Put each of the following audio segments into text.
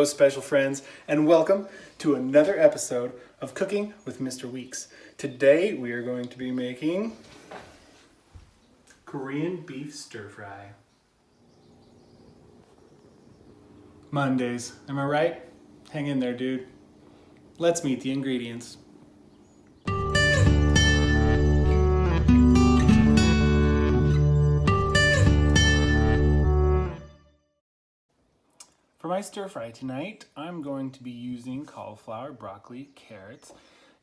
special friends, and welcome to another episode of Cooking with Mr. Weeks. Today we are going to be making Korean beef stir fry. Mondays, am I right? Hang in there, dude. Let's meet the ingredients. For my stir fry tonight, I'm going to be using cauliflower, broccoli, carrots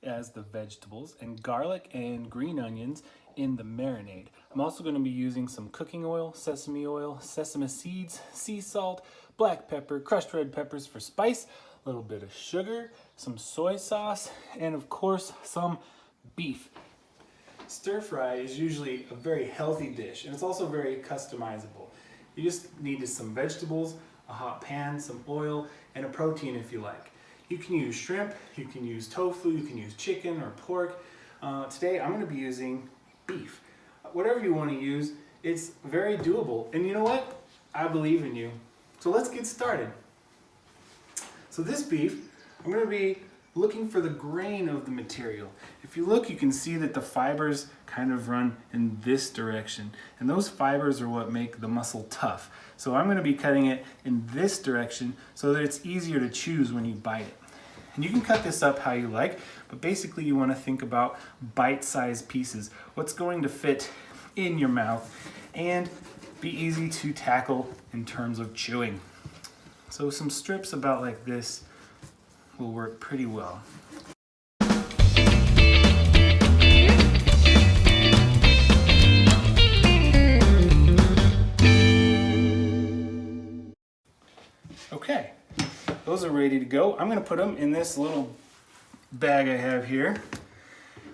as the vegetables, and garlic and green onions in the marinade. I'm also going to be using some cooking oil, sesame seeds, sea salt, black pepper, crushed red peppers for spice, a little bit of sugar, some soy sauce, and of course some beef. Stir fry is usually a very healthy dish, and it's also very customizable. You just need some vegetables, a hot pan, some oil, and a protein if you like. You can use shrimp, you can use tofu, you can use chicken or pork. Today I'm going to be using beef. Whatever you want to use, it's very doable. And you know what? I believe in you. So let's get started. So this beef, I'm going to be looking for the grain of the material. If you look, you can see that the fibers kind of run in this direction, and those fibers are what make the muscle tough. So I'm going to be cutting it in this direction so that it's easier to choose when you bite it. And you can cut this up how you like, but basically you want to think about bite-sized pieces, what's going to fit in your mouth and be easy to tackle in terms of chewing. So some strips about like this will work pretty well. Okay, those are ready to go. I'm going to put them in this little bag I have here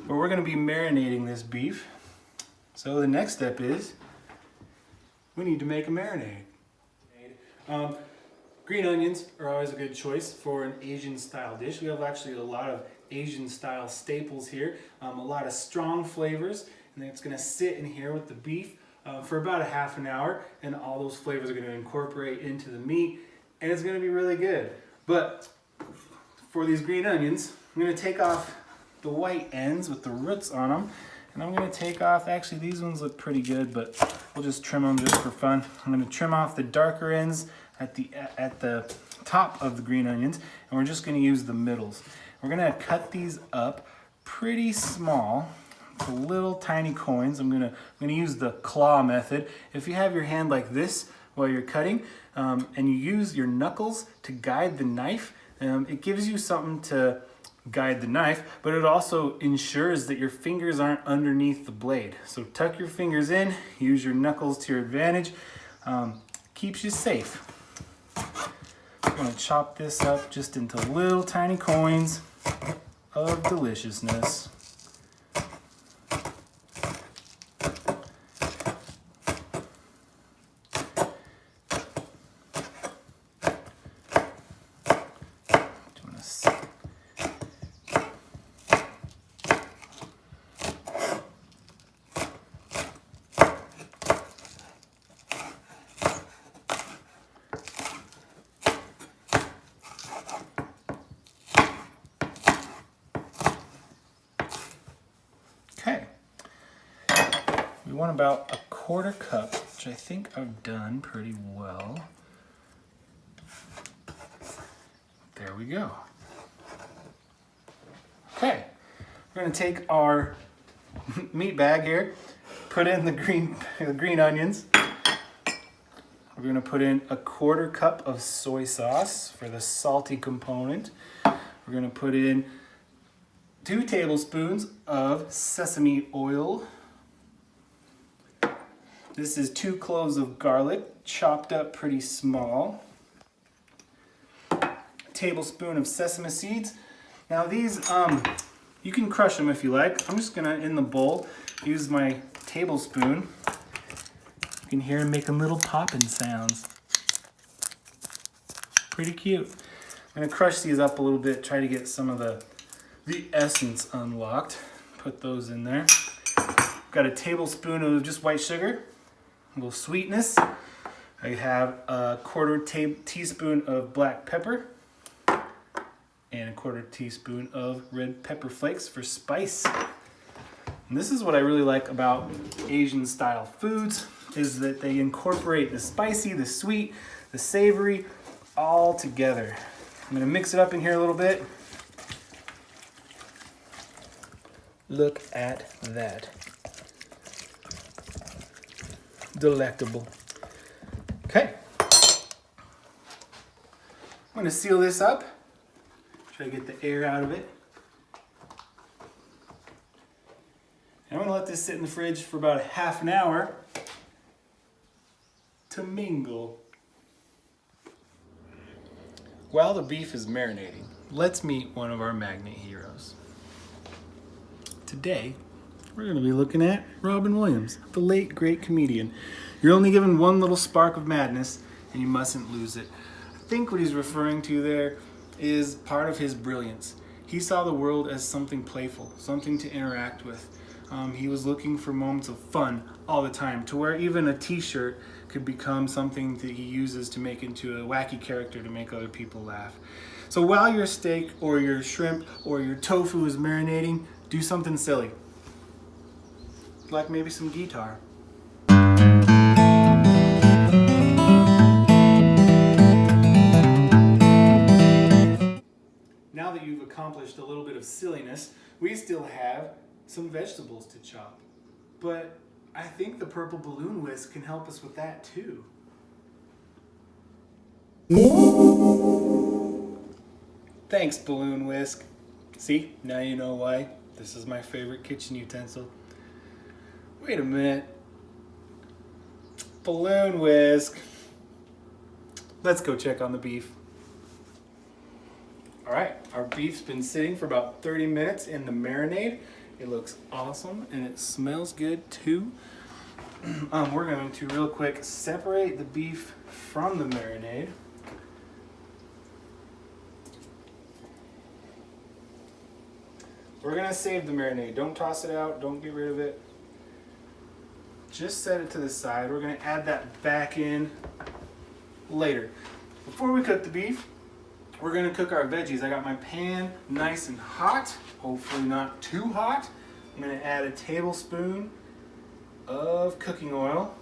where we're going to be marinating this beef. So the next step is we need to make a marinade. Green onions are always a good choice for an Asian style dish. We have actually a lot of Asian style staples here, a lot of strong flavors, and it's going to sit in here with the beef for about a half an hour, and all those flavors are going to incorporate into the meat, and it's going to be really good. But for these green onions, I'm going to take off the white ends with the roots on them, and I'm going to take off, actually these ones look pretty good, but we'll just trim them just for fun. I'm going to trim off the darker ends at the top of the green onions, and we're just going to use the middles. We're going to cut these up pretty small to little tiny coins. I'm going to use the claw method. If you have your hand like this while you're cutting, and you use your knuckles to guide the knife, it gives you something to guide the knife, but it also ensures that your fingers aren't underneath the blade. So tuck your fingers in, use your knuckles to your advantage, keeps you safe. I'm going to chop this up just into little tiny coins of deliciousness. Okay, we want about a quarter cup, which I think I've done pretty well. There we go. Okay, we're going to take our meat bag here, put in the green onions. We're going to put in a quarter cup of soy sauce for the salty component. We're going to put in 2 tablespoons of sesame oil. This is 2 cloves of garlic, chopped up pretty small. A tablespoon of sesame seeds. Now these, you can crush them if you like. I'm just gonna, in the bowl, use my tablespoon. You can hear them making little popping sounds. Pretty cute. I'm gonna crush these up a little bit, try to get some of the essence unlocked. Put those in there. Got a tablespoon of just white sugar, a little sweetness. I have a quarter teaspoon of black pepper, and a 1/4 teaspoon of red pepper flakes for spice. And this is what I really like about Asian style foods, is that they incorporate the spicy, the sweet, the savory all together. I'm gonna mix it up in here a little bit. Look at that. Delectable. Okay. I'm gonna seal this up. Try to get the air out of it. And I'm gonna let this sit in the fridge for about half an hour to mingle. While the beef is marinating, let's meet one of our magnet heroes. Today, we're going to be looking at Robin Williams, the late great comedian. You're only given one little spark of madness, and you mustn't lose it. I think what he's referring to there is part of his brilliance. He saw the world as something playful, something to interact with. He was looking for moments of fun all the time, to where even a t-shirt could become something that he uses to make into a wacky character to make other people laugh. So while your steak or your shrimp or your tofu is marinating, do something silly, like maybe some guitar. Now that you've accomplished a little bit of silliness, we still have some vegetables to chop. But I think the purple balloon whisk can help us with that too. Thanks, balloon whisk. See, now you know why this is my favorite kitchen utensil. Wait a minute. Balloon whisk. Let's go check on the beef. All right, our beef's been sitting for about 30 minutes in the marinade. It looks awesome and it smells good too. We're going to real quick separate the beef from the marinade. We're gonna save the marinade. Don't toss it out, don't get rid of it. Just set it to the side. We're gonna add that back in later. Before we cook the beef, we're gonna cook our veggies. I got my pan nice and hot, hopefully not too hot. I'm gonna add a tablespoon of cooking oil.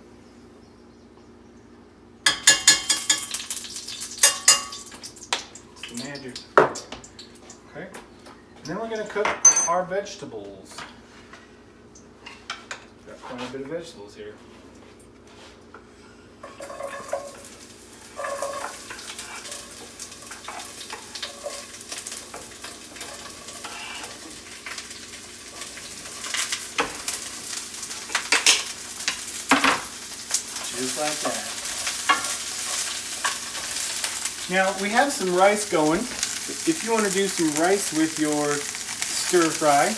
It's the magic. Okay. And then we're going to cook our vegetables. Got quite a bit of vegetables here. Just like that. Now we have some rice going. If you want to do some rice with your stir fry,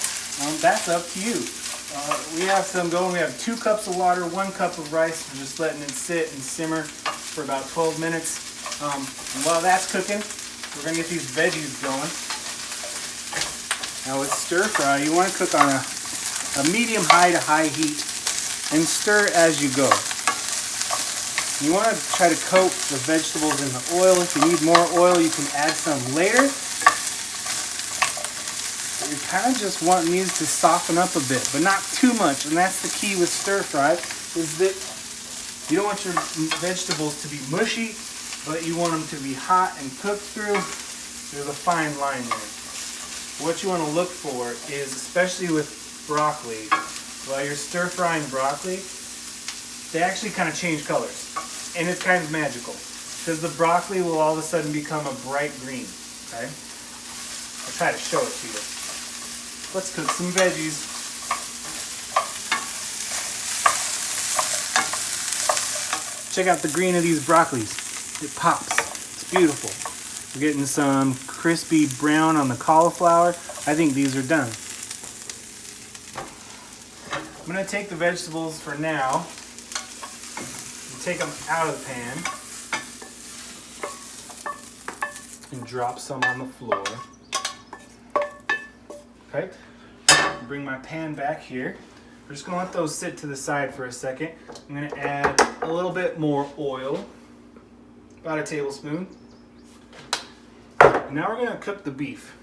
that's up to you. We have some going. We have 2 cups of water, 1 cup of rice. We're just letting it sit and simmer for about 12 minutes. And while that's cooking, we're going to get these veggies going. Now with stir fry, you want to cook on a medium high to high heat and stir as you go. You want to try to coat the vegetables in the oil. If you need more oil, you can add some later. But you're kind of just wanting these to soften up a bit, but not too much. And that's the key with stir fry, is that you don't want your vegetables to be mushy, but you want them to be hot and cooked through. There's a fine line there. What you want to look for is, especially with broccoli, while you're stir frying broccoli, they actually kind of change colors. And it's kind of magical, because the broccoli will all of a sudden become a bright green, okay? I'll try to show it to you. Let's cook some veggies. Check out the green of these broccolis. It pops. It's beautiful. We're getting some crispy brown on the cauliflower. I think these are done. I'm going to take the vegetables for now. Take them out of the pan and drop some on the floor. Okay, bring my pan back here. We're just gonna let those sit to the side for a second. I'm gonna add a little bit more oil, about a tablespoon. Now we're gonna cook the beef.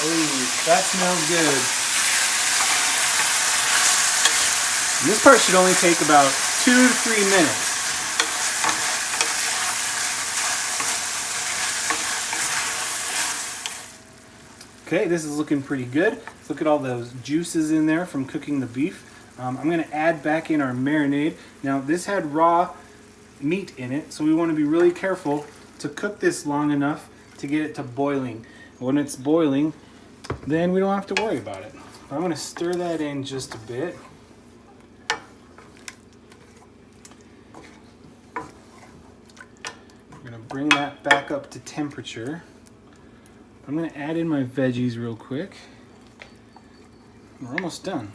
Oh, that smells good. And this part should only take about 2 to 3 minutes. Okay, this is looking pretty good. Let's look at all those juices in there from cooking the beef. I'm going to add back in our marinade. Now, this had raw meat in it, so we want to be really careful to cook this long enough to get it to boiling. When it's boiling, then we don't have to worry about it. I'm going to stir that in just a bit. We're going to bring that back up to temperature. I'm going to add in my veggies real quick. We're almost done.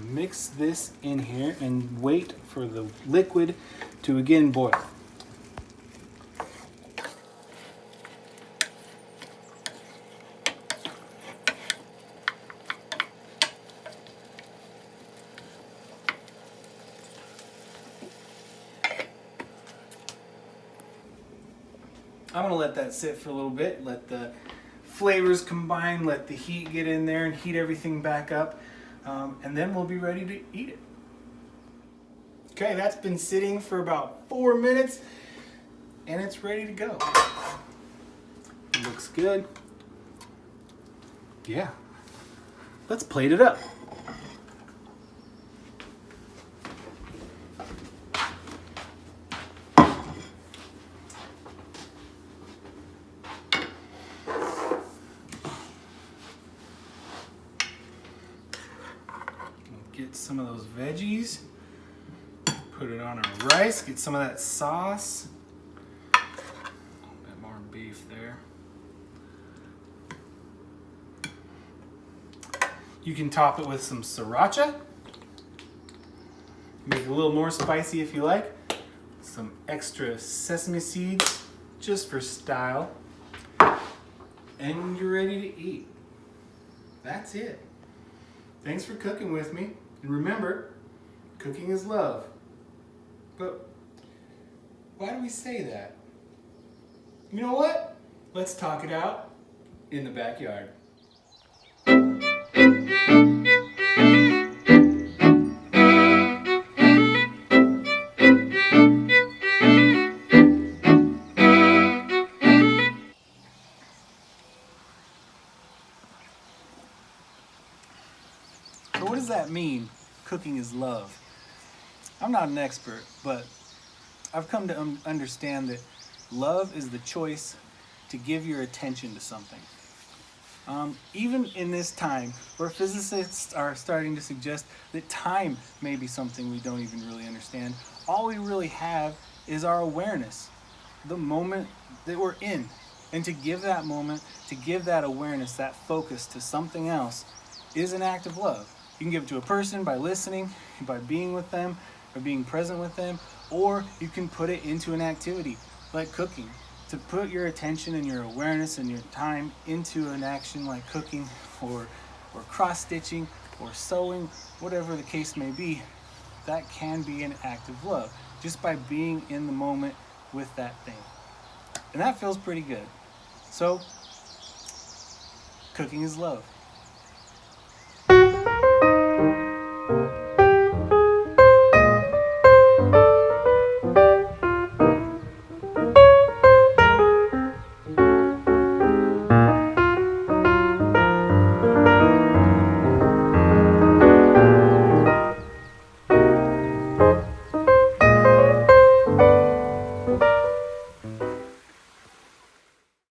Mix this in here and wait for the liquid to again boil. I'm going to let that sit for a little bit, let the flavors combine, let the heat get in there and heat everything back up, and then we'll be ready to eat it. Okay, that's been sitting for about 4 minutes and it's ready to go. It looks good. Yeah. Let's plate it up. Get some of those veggies, put it on our rice, get some of that sauce. A bit more beef there. You can top it with some sriracha. Make it a little more spicy if you like. Some extra sesame seeds, just for style. And you're ready to eat. That's it. Thanks for cooking with me. And remember, cooking is love. But why do we say that? You know what? Let's talk it out in the backyard. So what does that mean, cooking is love? I'm not an expert, but I've come to understand that love is the choice to give your attention to something. Even in this time, where physicists are starting to suggest that time may be something we don't even really understand, all we really have is our awareness, the moment that we're in. And to give that moment, to give that awareness, that focus to something else is an act of love. You can give it to a person by listening, by being with them, or being present with them, or you can put it into an activity like cooking. To put your attention and your awareness and your time into an action like cooking or cross-stitching or sewing, whatever the case may be, that can be an act of love, just by being in the moment with that thing. And that feels pretty good. So, cooking is love.